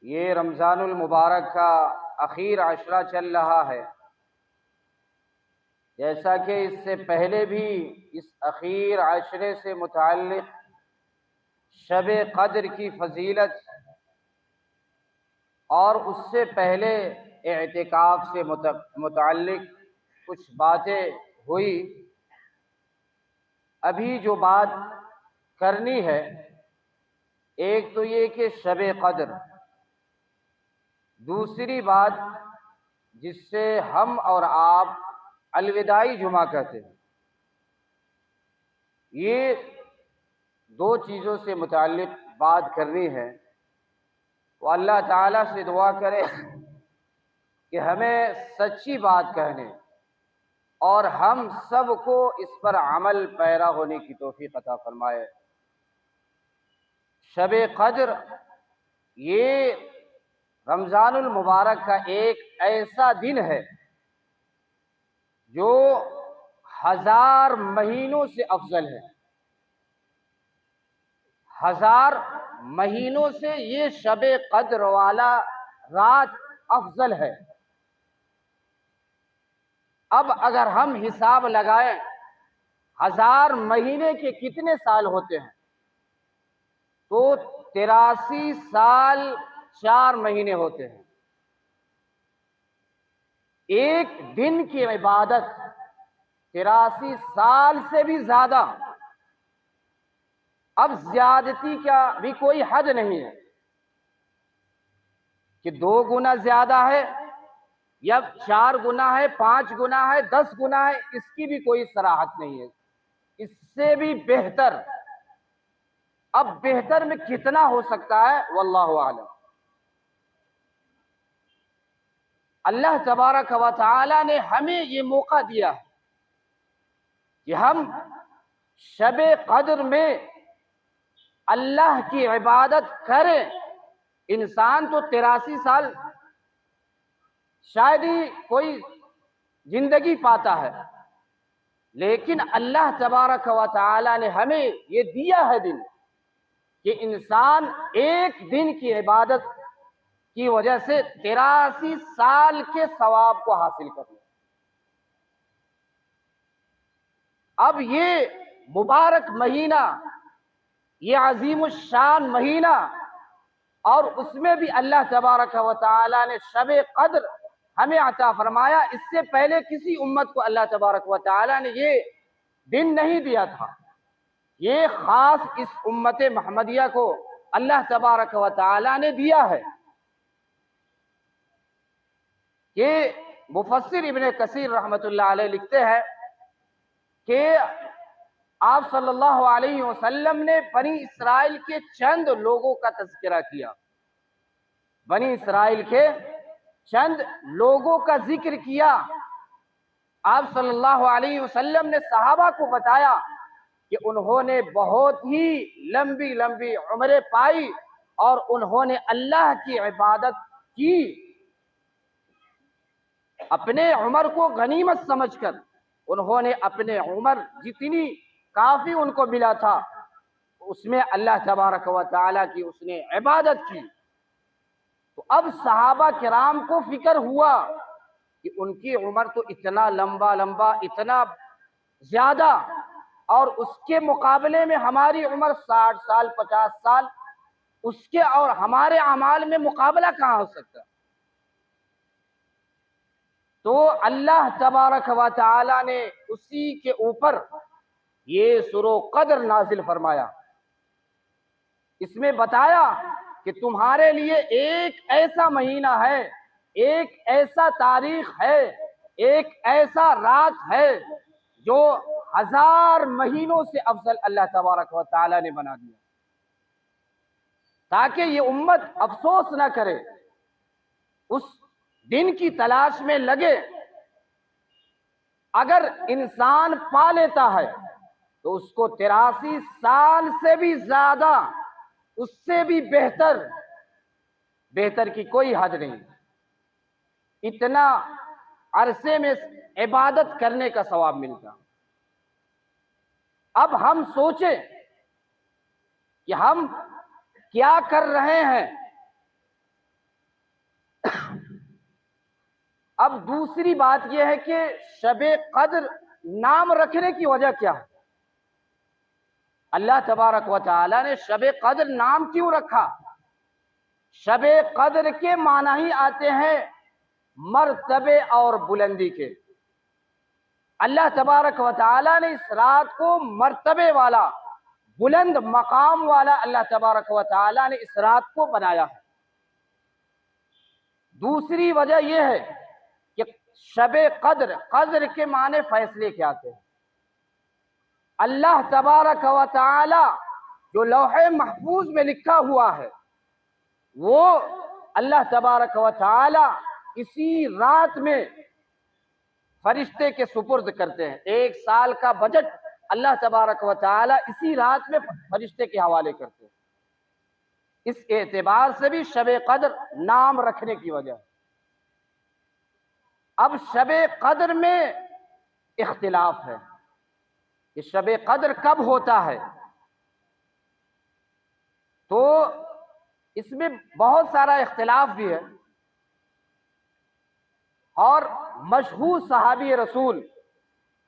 یہ رمضان المبارک کا اخیر عشرہ چل رہا ہے۔ جیسا کہ اس سے پہلے بھی اس اخیر عشرے سے متعلق شب قدر کی فضیلت اور اس سے پہلے اعتکاف سے متعلق کچھ باتیں ہوئی۔ ابھی جو بات کرنی ہے، ایک تو یہ کہ شب قدر، دوسری بات جس سے ہم اور آپ الوداعی جمعہ کہتے ہیں، یہ دو چیزوں سے متعلق بات کرنی ہے۔ تو اللہ تعالیٰ سے دعا کرے کہ ہمیں سچی بات کہنے اور ہم سب کو اس پر عمل پیرا ہونے کی توفیق عطا فرمائے۔ شب قدر یہ رمضان المبارک کا ایک ایسا دن ہے جو 1000 مہینوں سے افضل ہے۔ 1000 مہینوں سے یہ شب قدر والا رات افضل ہے۔ اب اگر ہم حساب لگائیں 1000 مہینے کے کتنے سال ہوتے ہیں، تو 83 سال 4 مہینے ہوتے ہیں۔ ایک دن کی عبادت 83 سال سے بھی زیادہ، اب زیادتی کا بھی کوئی حد نہیں ہے کہ 2 گنا زیادہ ہے یا 4 گنا ہے، 5 گنا ہے، 10 گنا ہے، اس کی بھی کوئی صراحت نہیں ہے۔ اس سے بھی بہتر، اب بہتر میں کتنا ہو سکتا ہے واللہ اعلم۔ اللہ تبارک و تعالی نے ہمیں یہ موقع دیا کہ ہم شب قدر میں اللہ کی عبادت کریں۔ انسان تو 83 سال شاید ہی کوئی زندگی پاتا ہے، لیکن اللہ تبارک و تعالی نے ہمیں یہ دیا ہے دن کہ انسان ایک دن کی عبادت کی وجہ سے 83 سال کے ثواب کو حاصل کر لے۔ اب یہ مبارک مہینہ، یہ عظیم الشان مہینہ، اور اس میں بھی اللہ تبارک و تعالی نے شب قدر ہمیں عطا فرمایا۔ اس سے پہلے کسی امت کو اللہ تبارک و تعالی نے یہ دن نہیں دیا تھا۔ یہ خاص اس امت محمدیہ کو اللہ تبارک و تعالی نے دیا ہے۔ یہ مفسر ابن کثیر رحمۃ اللہ علیہ لکھتے ہیں کہ آپ صلی اللہ علیہ وسلم نے بنی اسرائیل کے چند لوگوں کا تذکرہ کیا۔ بنی اسرائیل کے چند لوگوں کا ذکر کیا۔ آپ صلی اللہ علیہ وسلم نے صحابہ کو بتایا کہ انہوں نے بہت ہی لمبی لمبی عمریں پائی اور انہوں نے اللہ کی عبادت کی۔ اپنے عمر کو غنیمت سمجھ کر انہوں نے اپنے عمر جتنی کافی ان کو ملا تھا، اس میں اللہ تبارک و تعالیٰ کی اس نے عبادت کی۔ تو اب صحابہ کرام کو فکر ہوا کہ ان کی عمر تو اتنا لمبا اتنا زیادہ، اور اس کے مقابلے میں ہماری عمر 60 سال 50 سال، اس کے اور ہمارے اعمال میں مقابلہ کہاں ہو سکتا؟ تو اللہ تبارک و تعالی نے اسی کے اوپر یہ سورہ قدر نازل فرمایا۔ اس میں بتایا کہ تمہارے لیے ایک ایسا مہینہ ہے، ایک ایسا تاریخ ہے، ایک ایسا رات ہے جو 1000 مہینوں سے افضل اللہ تبارک و تعالی نے بنا دیا، تاکہ یہ امت افسوس نہ کرے، اس دن کی تلاش میں لگے۔ اگر انسان پا لیتا ہے تو اس کو 83 سال سے بھی زیادہ، اس سے بھی بہتر کی کوئی حد نہیں، اتنا عرصے میں عبادت کرنے کا ثواب ملتا۔ اب ہم سوچیں کہ ہم کیا کر رہے ہیں اب دوسری بات یہ ہے کہ شب قدر نام رکھنے کی وجہ کیا ہے؟ اللہ تبارک و تعالی نے شب قدر نام کیوں رکھا؟ شب قدر کے معنی ہی آتے ہیں مرتبے اور بلندی کے۔ اللہ تبارک و تعالی نے اس رات کو مرتبے والا، بلند مقام والا اللہ تبارک و تعالی نے اس رات کو بنایا ہے۔ دوسری وجہ یہ ہے کہ شب قدر، قدر کے معنی فیصلے کے آتے ہیں۔ اللہ تبارک و تعالی جو لوح محفوظ میں لکھا ہوا ہے وہ اللہ تبارک و تعالی اسی رات میں فرشتے کے سپرد کرتے ہیں۔ 1 سال کا بجٹ اللہ تبارک و تعالی اسی رات میں فرشتے کے حوالے کرتے ہیں۔ اس اعتبار سے بھی شب قدر نام رکھنے کی وجہ ہے۔ اب شب قدر میں اختلاف ہے کہ شب قدر کب ہوتا ہے، تو اس میں بہت سارا اختلاف بھی ہے، اور مشہور صحابی رسول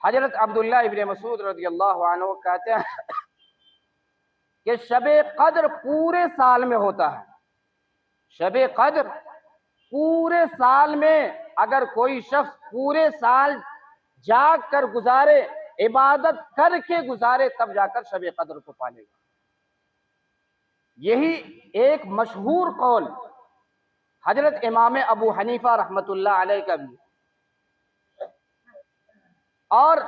حضرت عبداللہ ابن مسعود رضی اللہ عنہ کہتے ہیں کہ شب قدر پورے سال میں ہوتا ہے۔ شب قدر پورے سال میں اگر کوئی شخص پورے سال جاگ کر گزارے، عبادت کر کے گزارے، تب جا کر شب قدر کو پالے گا۔ یہی ایک مشہور قول حضرت امام ابو حنیفہ رحمۃ اللہ علیہ کا بھی، اور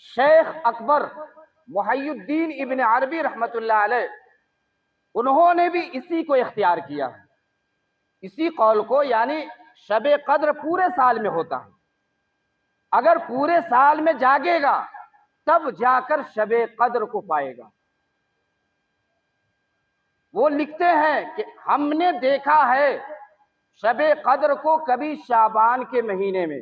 شیخ اکبر محی الدین ابن عربی رحمۃ اللہ علیہ، انہوں نے بھی اسی کو اختیار کیا ہے، اسی قول کو، یعنی شب قدر پورے سال میں ہوتا ہے۔ اگر پورے سال میں جاگے گا تب جا کر شب قدر کو پائے گا۔ وہ لکھتے ہیں کہ ہم نے دیکھا ہے شب قدر کو کبھی شعبان کے مہینے میں،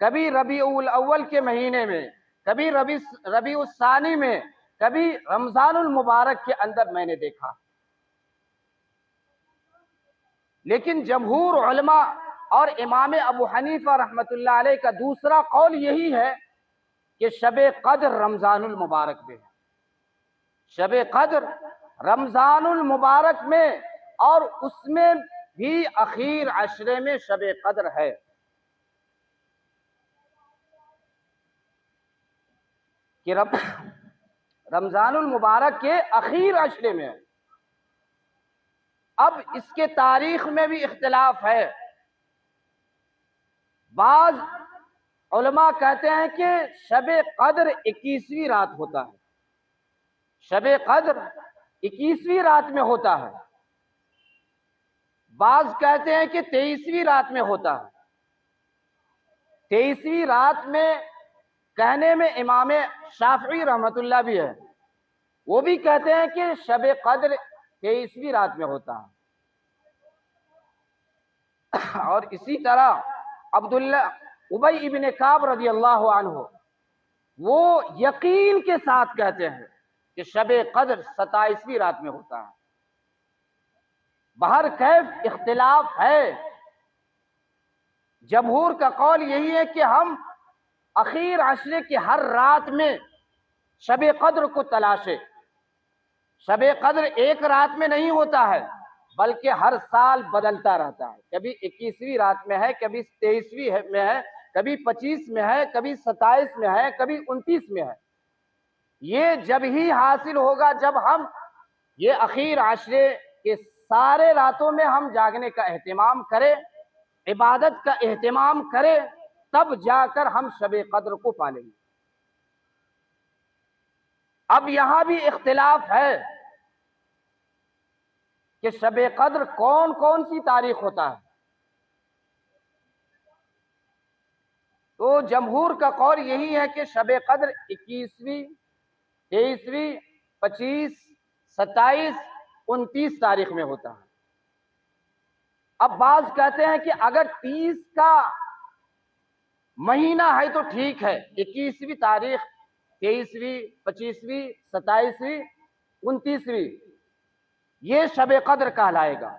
کبھی ربیع الاول کے مہینے میں، کبھی ربیع الثانی میں، کبھی رمضان المبارک کے اندر میں نے دیکھا۔ لیکن جمہور علماء اور امام ابو حنیفہ رحمۃ اللہ علیہ کا دوسرا قول یہی ہے کہ شب قدر رمضان المبارک میں ہے۔ شب قدر رمضان المبارک میں، اور اس میں بھی اخیر عشرے میں شب قدر ہے۔ کہ رمضان المبارک کے اخیر عشرے میں ہے۔ اب اس کے تاریخ میں بھی اختلاف ہے۔ بعض علماء کہتے ہیں کہ شب قدر 21ویں رات ہوتا ہے، شب قدر 21ویں رات میں ہوتا ہے۔ بعض کہتے ہیں کہ 23ویں رات میں ہوتا ہے۔ 23ویں رات میں کہنے میں امام شافعی رحمت اللہ بھی ہے، وہ بھی کہتے ہیں کہ شب قدر 23ویں رات میں ہوتا ہے۔ اور اسی طرح عبداللہ ابی ابن کعب رضی اللہ عنہ، وہ یقین کے ساتھ کہتے ہیں کہ شب قدر 27ویں رات میں ہوتا ہے۔ بہر کیف اختلاف ہے۔ جمہور کا قول یہی ہے کہ ہم اخیر عشرے کی ہر رات میں شب قدر کو تلاشے۔ شب قدر ایک رات میں نہیں ہوتا ہے، بلکہ ہر سال بدلتا رہتا ہے۔ کبھی 21ویں رات میں ہے، کبھی 23ویں میں ہے، کبھی 25 میں ہے، کبھی 27 میں ہے، کبھی 29 میں ہے۔ یہ جب ہی حاصل ہوگا جب ہم یہ اخیر عشرے کے سارے راتوں میں ہم جاگنے کا اہتمام کریں، عبادت کا اہتمام کریں، تب جا کر ہم شب قدر کو پالیں گے۔ اب یہاں بھی اختلاف ہے کہ شب قدر کون کون سی تاریخ ہوتا ہے۔ تو جمہور کا قول یہی ہے کہ شب قدر 21ویں، 23ویں، 25، 27، 29 تاریخ میں ہوتا ہے۔ اب بعض کہتے ہیں کہ اگر 30 کا مہینہ ہے تو ٹھیک ہے، 21ویں تاریخ، 23ویں، 25ویں، 27ویں، 29ویں، یہ شب قدر کہلائے گا۔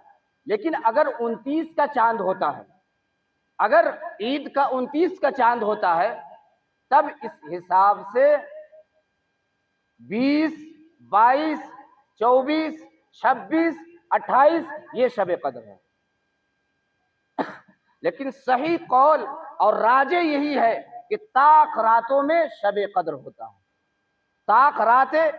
لیکن اگر 29 کا چاند ہوتا ہے اگر عید کا 29 کا چاند ہوتا ہے تب اس حساب سے 20، 22، 24، 26، 28 یہ شب قدر ہے. لیکن صحیح قول اور راجح یہی ہے کہ طاق راتوں میں شب قدر ہوتا ہے. طاق راتیں